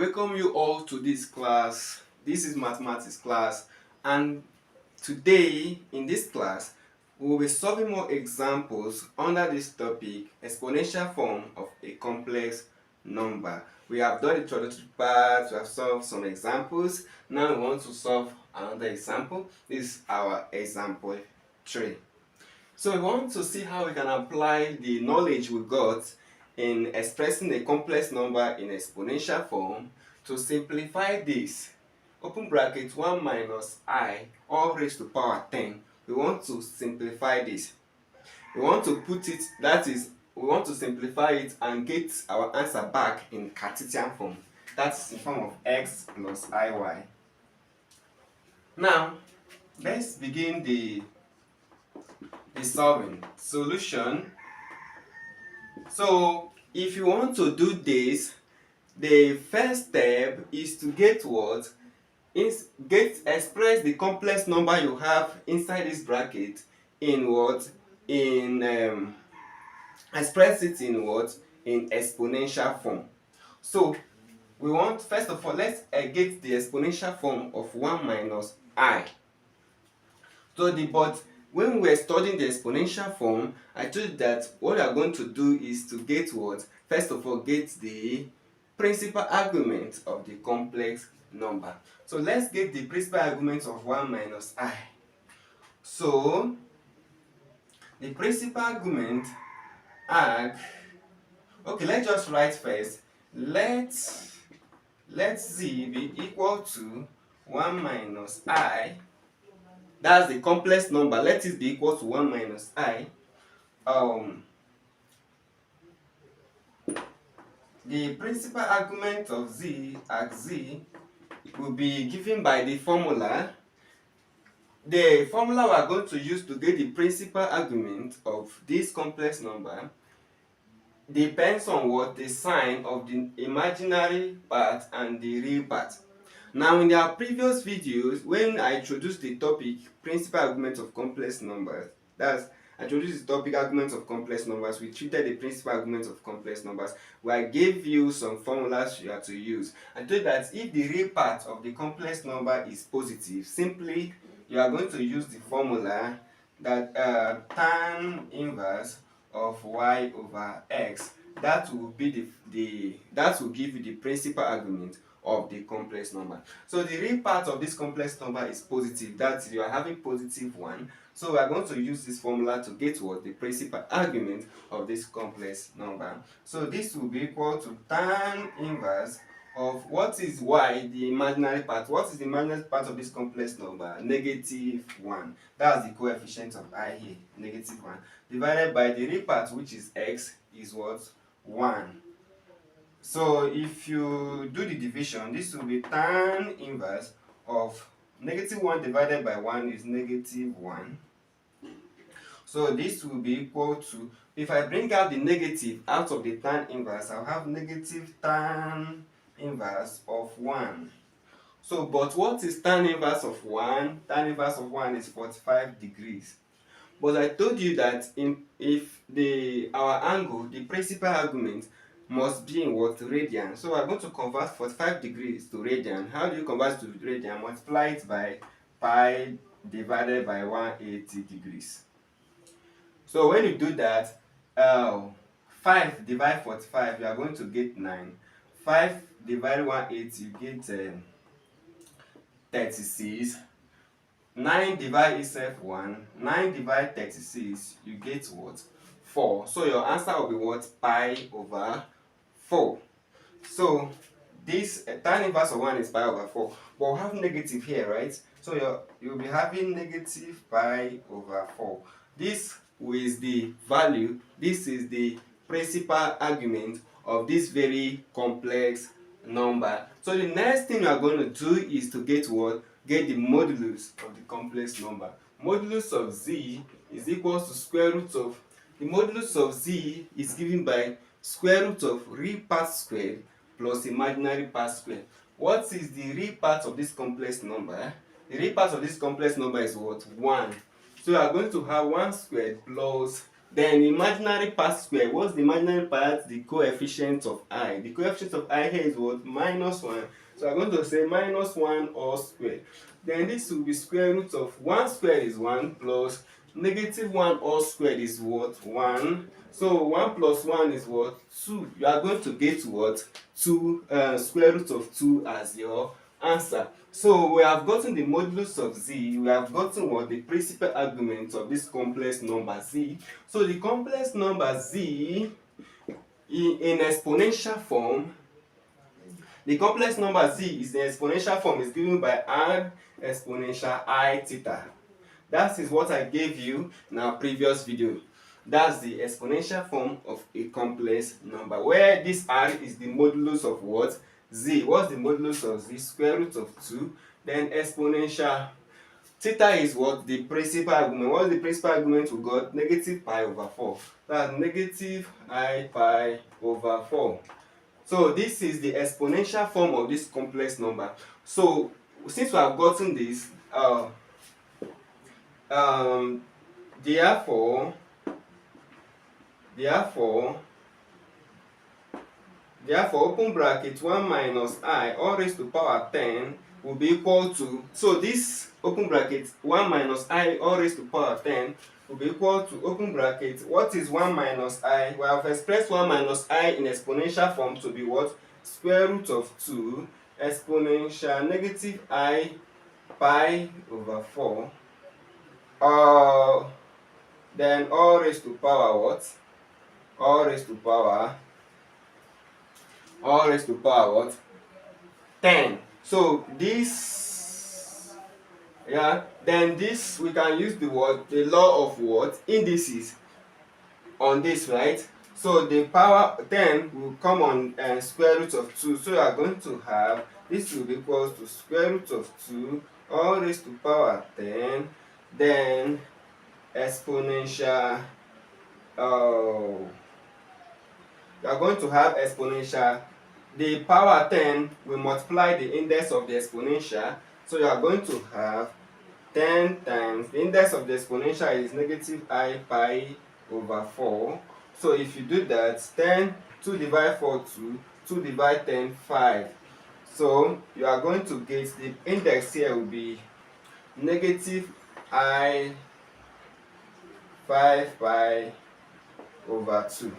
Welcome you all to this class. This is mathematics class, and today in this class we will be solving more examples under this topic, exponential form of a complex number. We have done the introductory part, we have solved some examples. Now we want to solve another example. This is our example 3. So we want to see how we can apply the knowledge we got in expressing a complex number in exponential form to simplify this. Open bracket 1 minus I all raised to power 10. We want to simplify this. We want to put it, that is, we want to simplify it and get our answer back in Cartesian form. That's in form of x plus iy. Now, let's begin the solving. Solution. So if you want to do this, the first step is to get what? Express the complex number you have inside this bracket in what? Express it in what? In exponential form. So we want, first of all, let's get the exponential form of 1 minus I. So but when we were studying the exponential form, I told you that what we are going to do is to get what? First of all, get the principal argument of the complex number. So let's get the principal argument of 1 minus I. So the principal argument okay, let's just write first. Let z be equal to 1 minus I. That's the complex number. Let it be equal to 1 minus I. The principal argument of z will be given by the formula. The formula we are going to use to get the principal argument of this complex number depends on what? The sign of the imaginary part and the real part. Now, in our previous videos, when I introduced the topic principal argument of complex numbers, I introduced the topic arguments of complex numbers, we treated the principal arguments of complex numbers, where I gave you some formulas you have to use. I told that if the real part of the complex number is positive, simply you are going to use the formula that tan inverse of y over x. That will be that will give you the principal argument of the complex number. So the real part of this complex number is positive. That you are having positive 1. So we are going to use this formula to get what? The principal argument of this complex number. So this will be equal to tan inverse of what is y, the imaginary part. What is the imaginary part of this complex number? Negative 1. That's the coefficient of I here, negative 1. Divided by the real part, which is x, is what? 1. So if you do the division, this will be tan inverse of negative 1 divided by 1 is negative 1. So this will be equal to, if I bring out the negative out of the tan inverse, I'll have negative tan inverse of 1. So, but what is tan inverse of 1? Tan inverse of 1 is 45 degrees. But I told you that if our angle, the principal argument, must be in what? Radian. So we're going to convert 45 degrees to radian. How do you convert to radian? Multiply it by pi divided by 180 degrees. So when you do that, 5 divide 45, you are going to get 9. 5 divided 180, you get 36. 9 divide itself 1. 9 divide 36, you get what? 4. So your answer will be what? Pi over 4. So this tan inverse of 1 is pi over 4. But we have negative here, right? So you'll be having negative pi over 4. This is the value. This is the principal argument of this very complex number. So the next thing we are going to do is to get what? Get the modulus of the complex number. Modulus of z is equal to square root of, the modulus of z is given by square root of real part squared plus imaginary part squared. What is the real part of this complex number? The real part of this complex number is what? 1. So we are going to have 1 squared plus Then imaginary part square. What's the imaginary part? The coefficient of I. The coefficient of I here is what? -1. So I'm going to say -1 all square. Then this will be square root of 1 squared is 1 plus -1 all squared is what? 1. So 1 plus 1 is what? 2. You are going to get what? 2 square root of 2 as your answer. So we have gotten the modulus of z, we have gotten what? The principal argument of this complex number z. So the complex number z in exponential form, the complex number z is the exponential form is given by r exponential I theta. That is what I gave you in our previous video. That's the exponential form of a complex number, where this r is the modulus of what? Z. What's the modulus of z? Square root of 2. Then exponential theta is what? The principal argument. What's the principal argument we got? Negative pi over 4. That's negative I pi over 4. So this is the exponential form of this complex number. So since we have gotten this, um, therefore open bracket 1 minus I all raised to power 10 will be equal to, so this open bracket 1 minus I all raised to power 10 will be equal to open bracket, what is 1 minus I? We have expressed 1 minus I in exponential form to be what? Square root of 2 exponential negative I pi over 4 then all raised to power what? All raised to power what? 10. So this, yeah, then this we can use the word, the law of what? Indices on this, right? So the power 10 will come on square root of 2. So you are going to have this will be equal to square root of 2 all raised to power 10, then exponential, you are going to have exponential, the power 10 will multiply the index of the exponential. So you are going to have 10 times, the index of the exponential is negative I pi over 4. So if you do that, 10, 2 divide 4, 2, 2 divide 10, 5. So you are going to get, the index here will be negative I 5 pi over 2.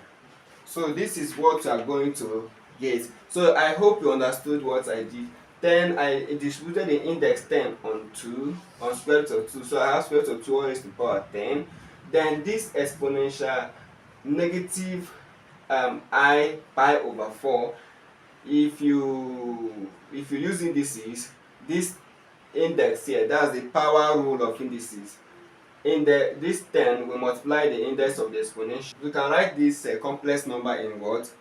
So this is what you are going to get. So I hope you understood what I did. Then I distributed the index 10 on 2, on square root of 2. So I have square root of 2 raised to the power 10. Then this exponential negative I pi over 4. If you use indices, this index here, that's the power rule of indices. In this 10 we multiply the index of the exponential. We can write this complex number in what?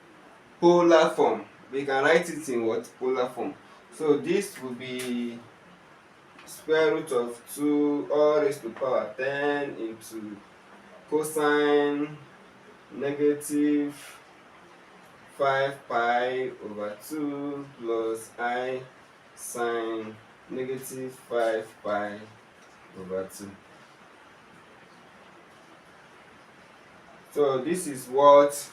Polar form. We can write it in what? Polar form. So this will be square root of 2 all raised to power 10 into cosine negative 5 pi over 2 plus I sine negative 5 pi over 2. So this is what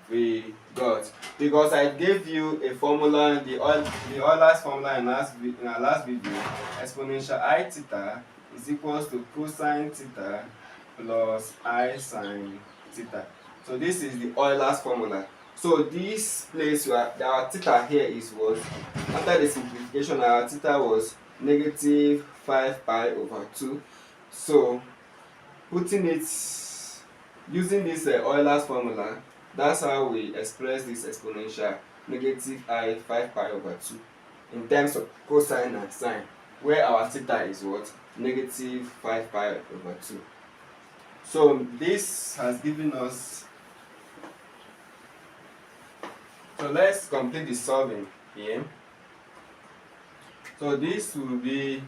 we got, because I gave you a formula, the Euler's formula in our last video. Exponential I theta is equals to cosine theta plus I sine theta. So this is the Euler's formula. So this place where our theta here is what? After the simplification, our theta was negative 5 pi over 2. So putting it, using this Euler's formula, that's how we express this exponential negative I 5 pi over 2 in terms of cosine and sine, where our theta is what? Negative 5 pi over 2. So this has given us, so let's complete the solving here. So this will be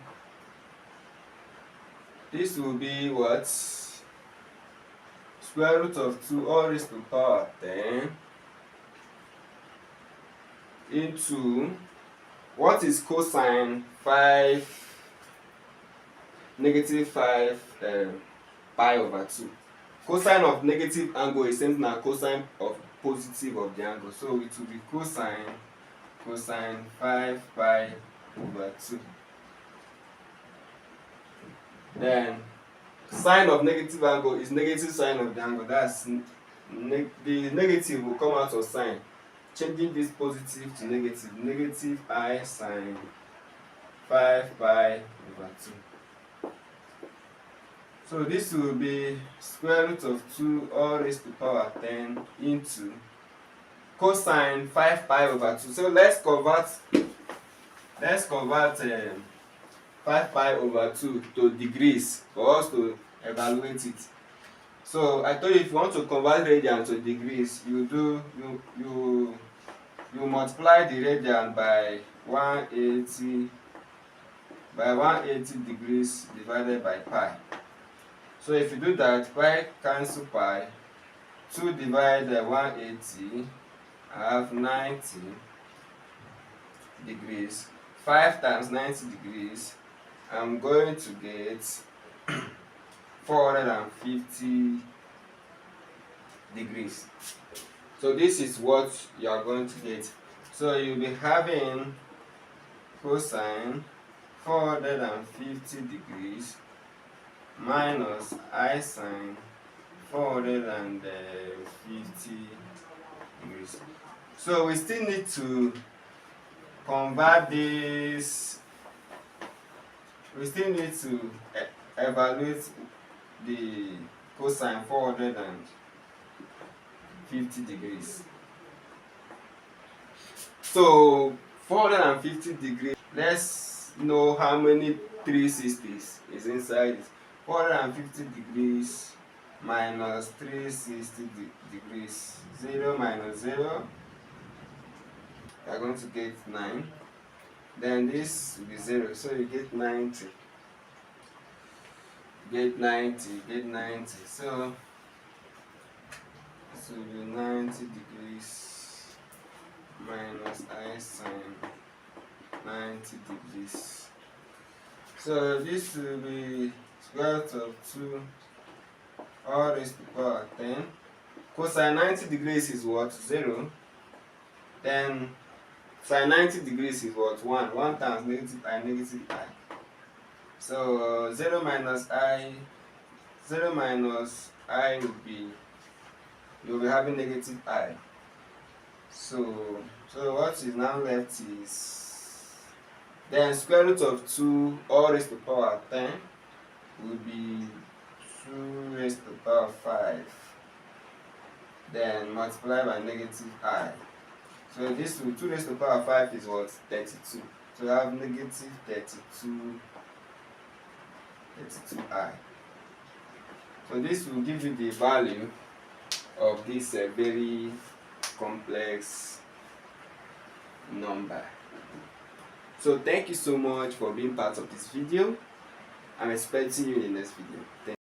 what? Square root of 2 all raised to power 10 into, what is cosine 5 negative 5 pi over 2? cosine of negative angle is same as cosine of positive of the angle. So it will be cosine 5 pi over 2. Then sine of negative angle is negative sine of the angle. That's the negative will come out of sine. Changing this positive to negative, negative I sine 5 pi over 2. So this will be square root of 2 all raised to power 10 into cosine 5 pi over 2. So let's convert 5 pi over 2 to degrees for us to evaluate it. So I told you if you want to convert radian to degrees, you multiply the radian by 180 degrees divided by pi. So if you do that, pi cancel pi, 2 divided by 180, I have 90 degrees. 5 times 90 degrees, I'm going to get 450 degrees. So this is what you are going to get. So you'll be having cosine 450 degrees minus I sine 450 degrees. So we still need to convert this. We still need to evaluate the cosine 450 degrees. So 450 degrees, let's know how many 360s is inside it. 450 degrees minus 360 degrees, 0 minus 0, you are going to get 9. Then this will be 0, so you get 90. Get 90. So this will be 90 degrees minus I sine 90 degrees. So this will be square root of 2 all raised to power 10. Cosine 90 degrees is what? 0. Then sine 90 degrees is what? 1. 1 times negative I, negative I. So 0 minus I will be, you'll be having negative I. So what is now left is, then square root of 2 all raised to power 10 will be 2 raised to power 5. Then multiply by negative I. So this will 2 raised to power 5 is what? 32. So you have negative 32i. So this will give you the value of this very complex number. So thank you so much for being part of this video. I'm expecting you in the next video. Thank you.